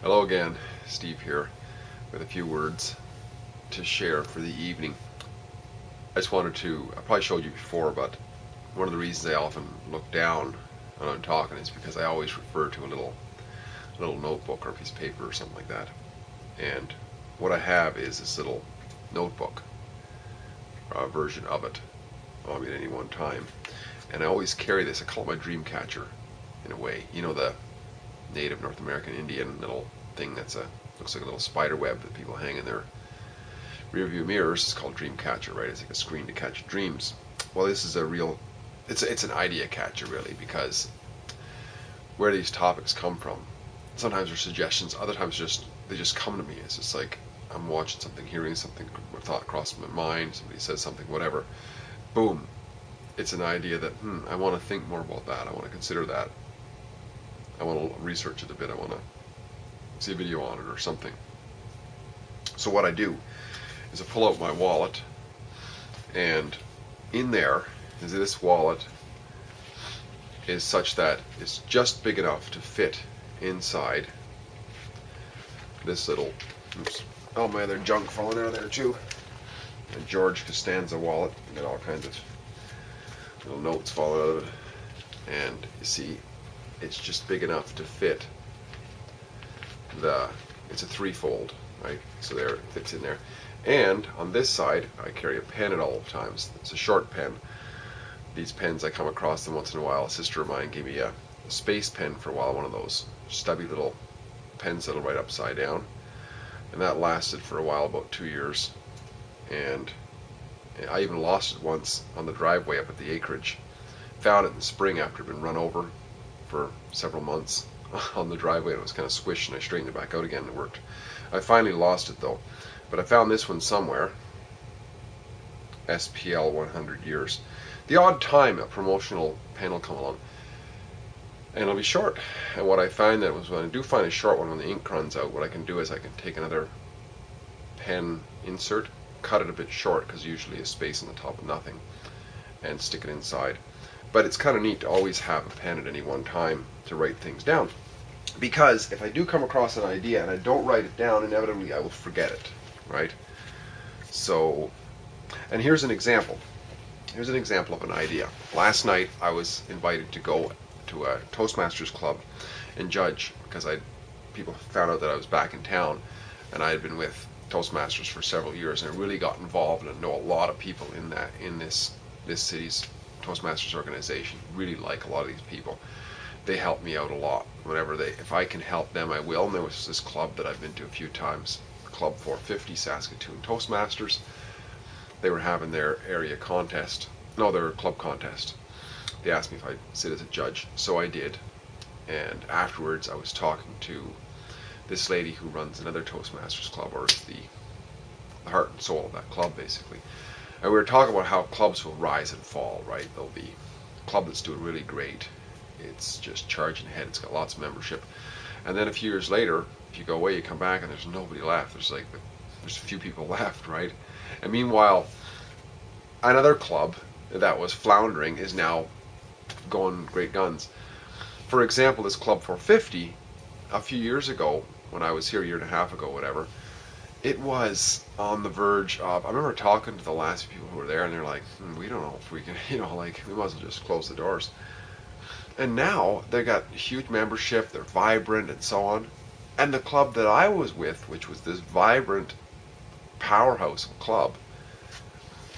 Hello again, Steve here with a few words to share for the evening. I just wanted to, I probably showed you before, but one of the reasons I often look down when I'm talking is because I always refer to a little notebook or a piece of paper or something like that. And what I have is this little notebook, version of it, at any one time. And I always carry this. I call it my dream catcher, in a way. You know, the native North American Indian little thing that's looks like a little spider web that people hang in their rear view mirrors. It's called dream catcher, right? It's like a screen to catch dreams. Well, this is a real, it's an idea catcher really, because where these topics come from, sometimes they're suggestions, other times they just come to me. It's just like I'm watching something, hearing something, a thought crosses my mind, somebody says something, whatever, boom, it's an idea that I want to think more about that, I want to consider that, I want to research it a bit, I want to see a video on it or something. So what I do is I pull out my wallet, and in there is this wallet is such that it's just big enough to fit inside this little, oops, oh man, there's junk falling out of there too. And George Costanza wallet, you got all kinds of little notes falling out of it, and you see it's just big enough to fit it's a threefold, right? So there, it fits in there. And on this side, I carry a pen at all times. It's a short pen. These pens, I come across them once in a while. A sister of mine gave me a space pen for a while, one of those stubby little pens that'll write upside down. And that lasted for a while, about 2 years. And I even lost it once on the driveway up at the acreage. Found it in the spring after it had been run over for several months on the driveway. It was kind of squished, and I straightened it back out again and it worked. I finally lost it though, but I found this one somewhere. SPL 100 years. The odd time a promotional pen will come along and it'll be short, and what I find that was when I do find a short one, when the ink runs out, what I can do is I can take another pen insert, cut it a bit short, because usually a space on the top of nothing, and stick it inside. But it's kind of neat to always have a pen at any one time to write things down, because if I do come across an idea and I don't write it down, inevitably I will forget it, right? So, and here's an example. Here's an example of an idea. Last night I was invited to go to a Toastmasters club and judge, because people found out that I was back in town, and I had been with Toastmasters for several years, and I really got involved and know a lot of people in this city's Toastmasters organization. Really like a lot of these people. They help me out a lot. If I can help them, I will. And there was this club that I've been to a few times, Club 450 Saskatoon Toastmasters. They were having their area contest, no, their club contest. They asked me if I'd sit as a judge, so I did. And afterwards, I was talking to this lady who runs another Toastmasters club, or is the heart and soul of that club, basically. And we were talking about how clubs will rise and fall, right? There'll be a club that's doing really great. It's just charging ahead. It's got lots of membership. And then a few years later, if you go away, you come back and there's nobody left. There's a few people left, right? And meanwhile, another club that was floundering is now going great guns. For example, this Club 450, a few years ago, when I was here, a year and a half ago, whatever, it was on the verge of, I remember talking to the last people who were there, and they're like, we don't know if we can, we might as well just close the doors. And now they got huge membership, they're vibrant and so on. And the club that I was with, which was this vibrant powerhouse club,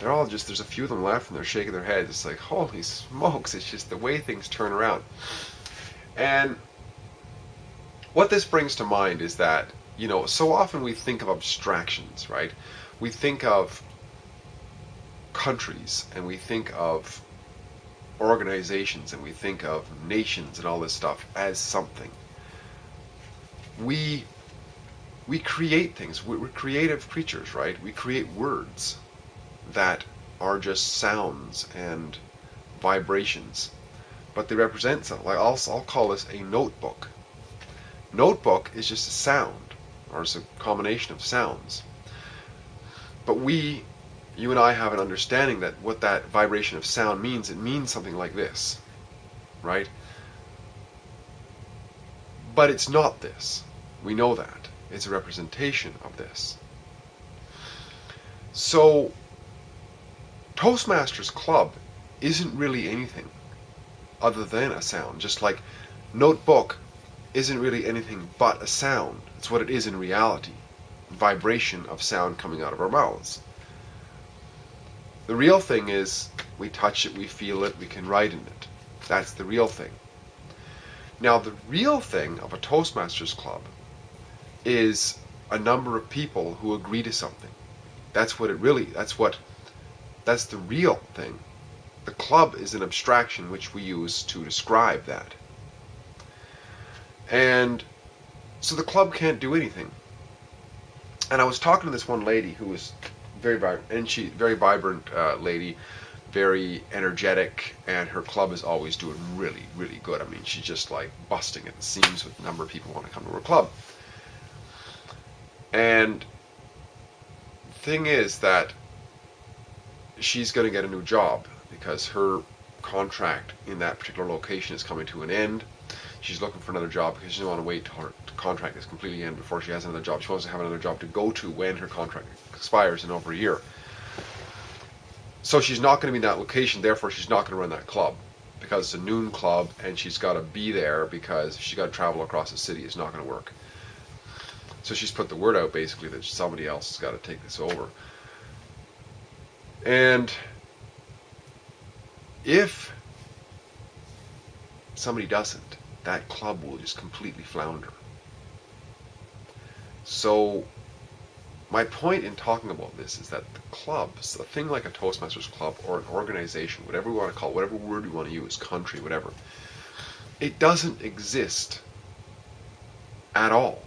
they're all just, there's a few of them left and they're shaking their heads. It's like, holy smokes, it's just the way things turn around. And what this brings to mind is that, so often we think of abstractions, right? We think of countries, and we think of organizations, and we think of nations and all this stuff as something. We create things. We're creative creatures, right? We create words that are just sounds and vibrations, but they represent something. Like I'll call this a notebook. Notebook is just a sound, or it's a combination of sounds. But you and I have an understanding that what that vibration of sound means. It means something like this, right? But it's not this. We know that. It's a representation of this. So, Toastmasters Club isn't really anything other than a sound. Just like Notebook isn't really anything but a sound. It's what it is in reality. Vibration of sound coming out of our mouths. The real thing is, we touch it, we feel it, we can write in it. That's the real thing. Now, the real thing of a Toastmasters Club is a number of people who agree to something. That's what it really, that's the real thing. The club is an abstraction which we use to describe that. And so the club can't do anything. And I was talking to this one lady who was very vibrant, and she very vibrant lady, very energetic, and her club is always doing really, really good. I mean, she's just like busting at the seams with the number of people who want to come to her club. And the thing is that she's going to get a new job because her contract in that particular location is coming to an end. She's looking for another job because she doesn't want to wait till her contract is completely ended before she has another job. She wants to have another job to go to when her contract expires in over a year. So she's not going to be in that location, therefore she's not going to run that club because it's a noon club and she's got to be there because she's got to travel across the city. It's not going to work. So she's put the word out basically that somebody else has got to take this over. And if somebody doesn't, that club will just completely flounder. So my point in talking about this is that the clubs, a thing like a Toastmasters club or an organization, whatever we want to call it, whatever word we want to use, country, whatever, it doesn't exist at all.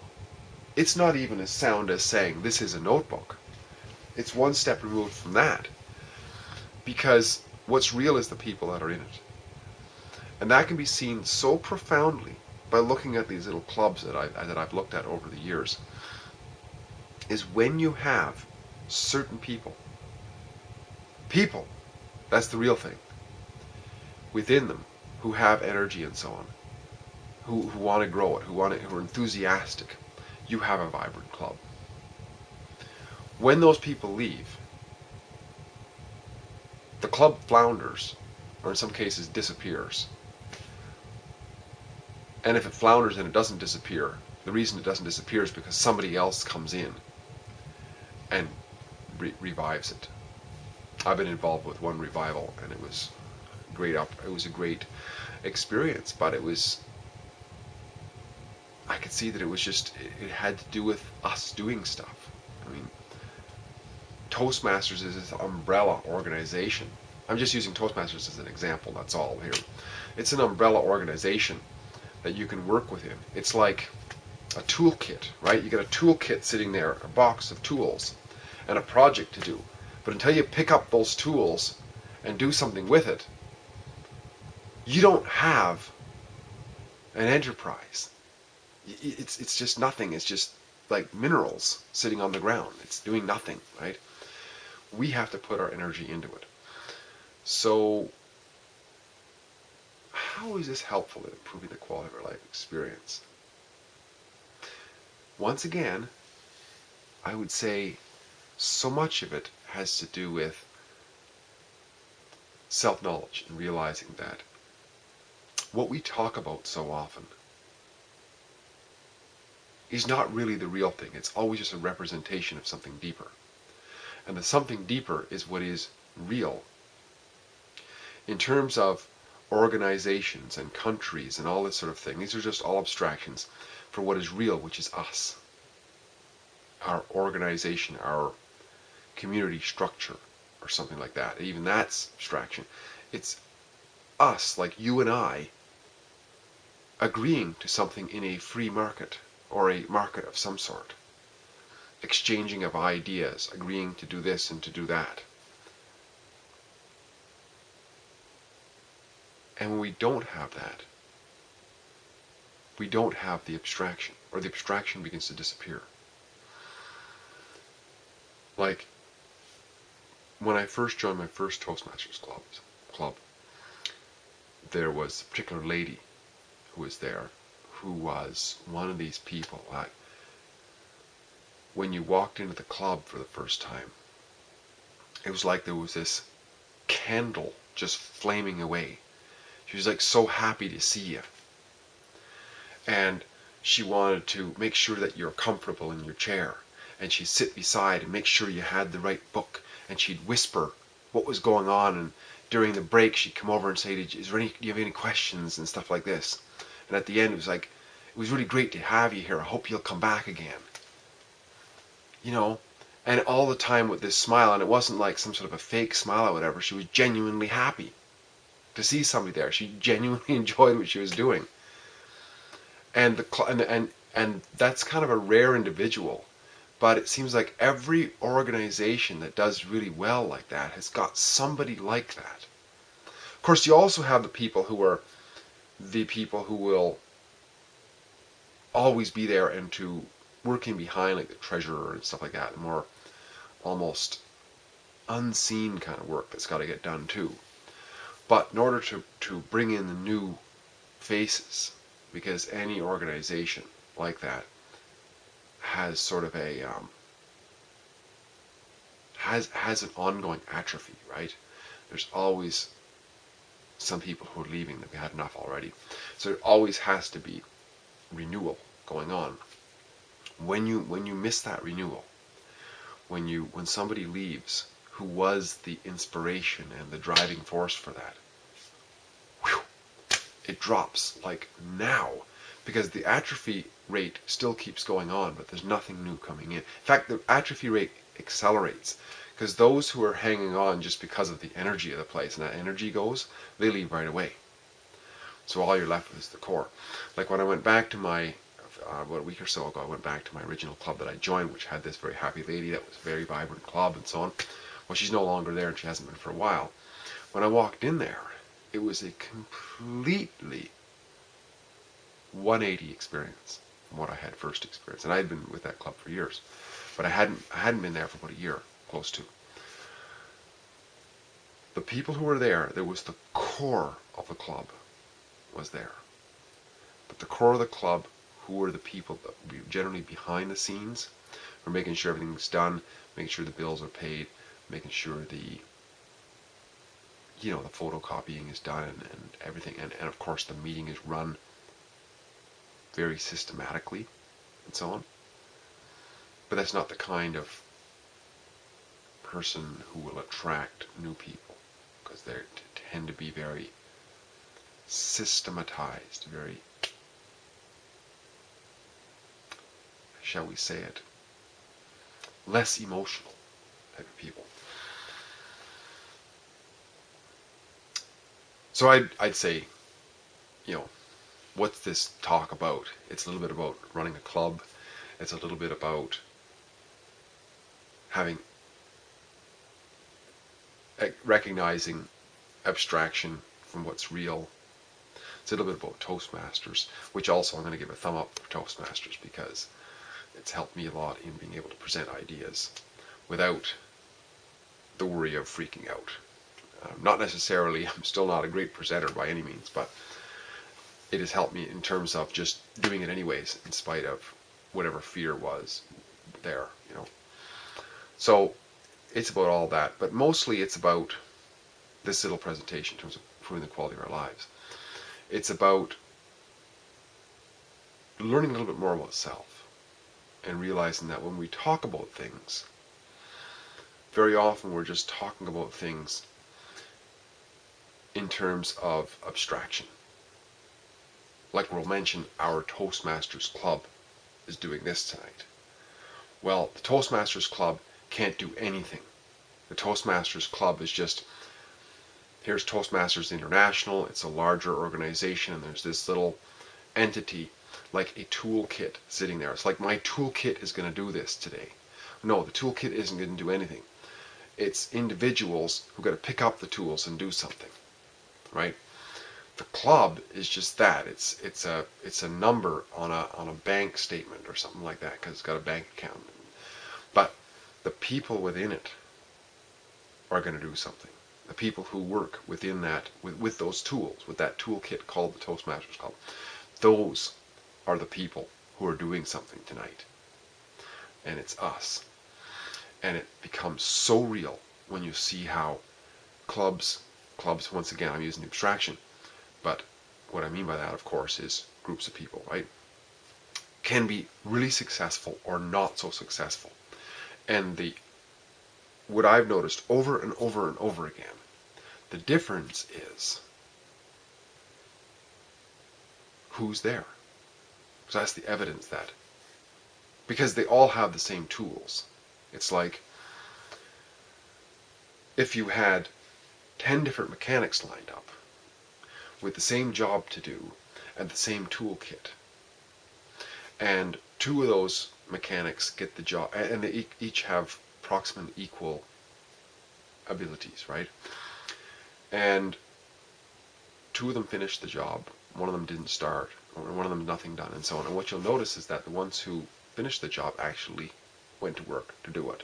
It's not even as sound as saying this is a notebook. It's one step removed from that. Because what's real is the people that are in it. And that can be seen so profoundly by looking at these little clubs that I've looked at over the years, is when you have certain people, that's the real thing, within them, who have energy and so on, who want to grow it, who are enthusiastic, you have a vibrant club. When those people leave, the club flounders, or in some cases disappears. And if it flounders and it doesn't disappear, the reason it doesn't disappear is because somebody else comes in and revives it. I've been involved with one revival, and it was great. It was a great experience, but I could see that it was just, it had to do with us doing stuff. I mean, Toastmasters is this umbrella organization. I'm just using Toastmasters as an example, that's all here. It's an umbrella organization that you can work within. It's like a toolkit, right? You get a toolkit sitting there, a box of tools, and a project to do. But until you pick up those tools and do something with it, you don't have an enterprise. It's just nothing. It's just like minerals sitting on the ground. It's doing nothing, right? We have to put our energy into it. So how is this helpful in improving the quality of our life experience? Once again, I would say so much of it has to do with self-knowledge and realizing that what we talk about so often is not really the real thing. It's always just a representation of something deeper. And the something deeper is what is real. In terms of organizations and countries and all this sort of thing, these are just all abstractions for what is real, which is us. Our organization, our community structure, or something like that. Even that's abstraction. It's us, like you and I, agreeing to something in a free market, or a market of some sort. Exchanging of ideas, agreeing to do this and to do that. And when we don't have that, we don't have the abstraction, or the abstraction begins to disappear. Like, when I first joined my first Toastmasters club, there was a particular lady who was there, who was one of these people. when you walked into the club for the first time. It was like there was this candle just flaming away. She was like so happy to see you. And she wanted to make sure that you're comfortable in your chair. And she'd sit beside and make sure you had the right book. And she'd whisper what was going on. And during the break, she'd come over and say, do you have any questions and stuff like this? And at the end, it was like, it was really great to have you here. I hope you'll come back again. You know, and all the time with this smile, and it wasn't like some sort of a fake smile or whatever. She was genuinely happy to see somebody there. She genuinely enjoyed what she was doing. And that's kind of a rare individual, but it seems like every organization that does really well like that has got somebody like that. Of course, you also have the people who will always be there and to working behind, like the treasurer and stuff like that, the more almost unseen kind of work that's got to get done too. But in order to bring in the new faces, because any organization like that has sort of a has an ongoing atrophy, right? There's always some people who are leaving that we had enough already. So there always has to be renewal going on. When you miss that renewal, when somebody leaves who was the inspiration and the driving force for that, whew, it drops like now, because the atrophy rate still keeps going on, but there's nothing new coming in. In fact, the atrophy rate accelerates, because those who are hanging on just because of the energy of the place, and that energy goes, they leave right away. So all you're left with is the core. Like when I went back to my, about a week or so ago, I went back to my original club that I joined, which had this very happy lady that was a very vibrant club and so on. Well, she's no longer there, and she hasn't been for a while. When I walked in there, it was a completely 180 experience from what I had first experienced. And I had been with that club for years, but I hadn't been there for about a year, close to. The people who were there was the core of the club was there. But the core of the club, who were the people that were generally behind the scenes, were making sure everything's done, making sure the bills are paid, making sure the photocopying is done and everything, and of course the meeting is run very systematically and so on. But that's not the kind of person who will attract new people, because they tend to be very systematized, very, shall we say it, less emotional type of people. So I'd say, what's this talk about? It's a little bit about running a club. It's a little bit about recognizing abstraction from what's real. It's a little bit about Toastmasters, which also I'm going to give a thumb up for Toastmasters, because it's helped me a lot in being able to present ideas without the worry of freaking out. Not necessarily, I'm still not a great presenter by any means, but it has helped me in terms of just doing it anyways, in spite of whatever fear was there, So it's about all that, but mostly it's about this little presentation in terms of improving the quality of our lives. It's about learning a little bit more about self and realizing that when we talk about things, very often we're just talking about things in terms of abstraction. Like we'll mention our Toastmasters Club is doing this tonight. Well, the Toastmasters Club can't do anything. The Toastmasters Club is just, here's Toastmasters International, it's a larger organization, and there's this little entity like a toolkit sitting there. It's like my toolkit is going to do this today. No, the toolkit isn't going to do anything. It's individuals who got to pick up the tools and do something, right? The club is just that. It's a number on a bank statement or something like that, because it's got a bank account. But the people within it are going to do something. The people who work within that, with those tools, with that toolkit called the Toastmasters Club, those are the people who are doing something tonight. and it's us. And it becomes so real when you see how clubs, once again, I'm using the abstraction, but what I mean by that, of course, is groups of people, right? Can be really successful or not so successful. And what I've noticed over and over and over again, the difference is who's there. So that's the evidence that, because they all have the same tools. It's like if you had 10 different mechanics lined up with the same job to do and the same toolkit, and 2 of those mechanics get the job, and they each have approximately equal abilities, right? And 2 of them finished the job, 1 of them didn't start, or 1 of them nothing done, and so on. And what you'll notice is that the ones who finished the job actually went to work to do it,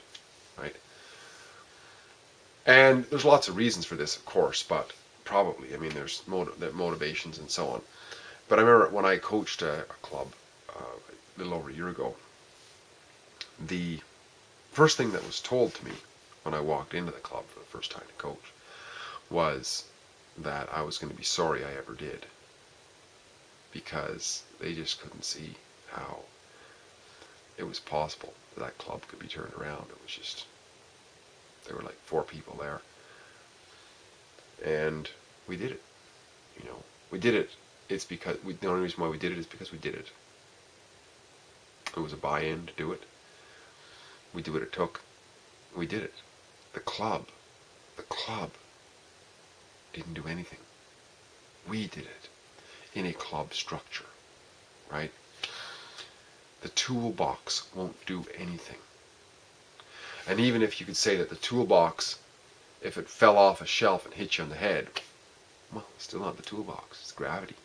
right? And there's lots of reasons for this, of course, but probably, I mean, there's motivations and so on. But I remember when I coached a club a little over a year ago, the first thing that was told to me when I walked into the club for the first time to coach was that I was going to be sorry I ever did, because they just couldn't see how it was possible that club could be turned around. It was just, there were like 4 people there, and we did it. You know, we did it. It's because the only reason why we did it is because we did it. It was a buy-in to do it. We did what it took. We did it. The club didn't do anything. We did it in a club structure, right? The toolbox won't do anything. And even if you could say that the toolbox, if it fell off a shelf and hit you on the head, well, it's still not the toolbox, it's gravity.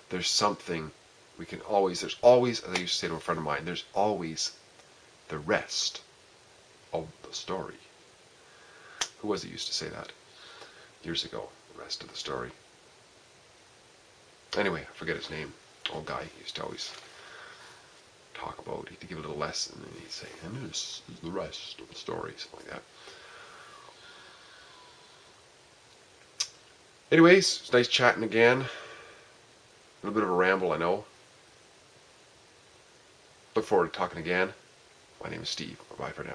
There's something there's always, as I used to say to a friend of mine, there's always the rest of the story. Who was it used to say that years ago? The rest of the story. Anyway, I forget his name. Old guy. He used to always talk about, he'd give a little lesson, and he'd say, and this is the rest of the story, something like that. Anyways, it's nice chatting again. A little bit of a ramble, I know. Look forward to talking again. My name is Steve. Bye for now.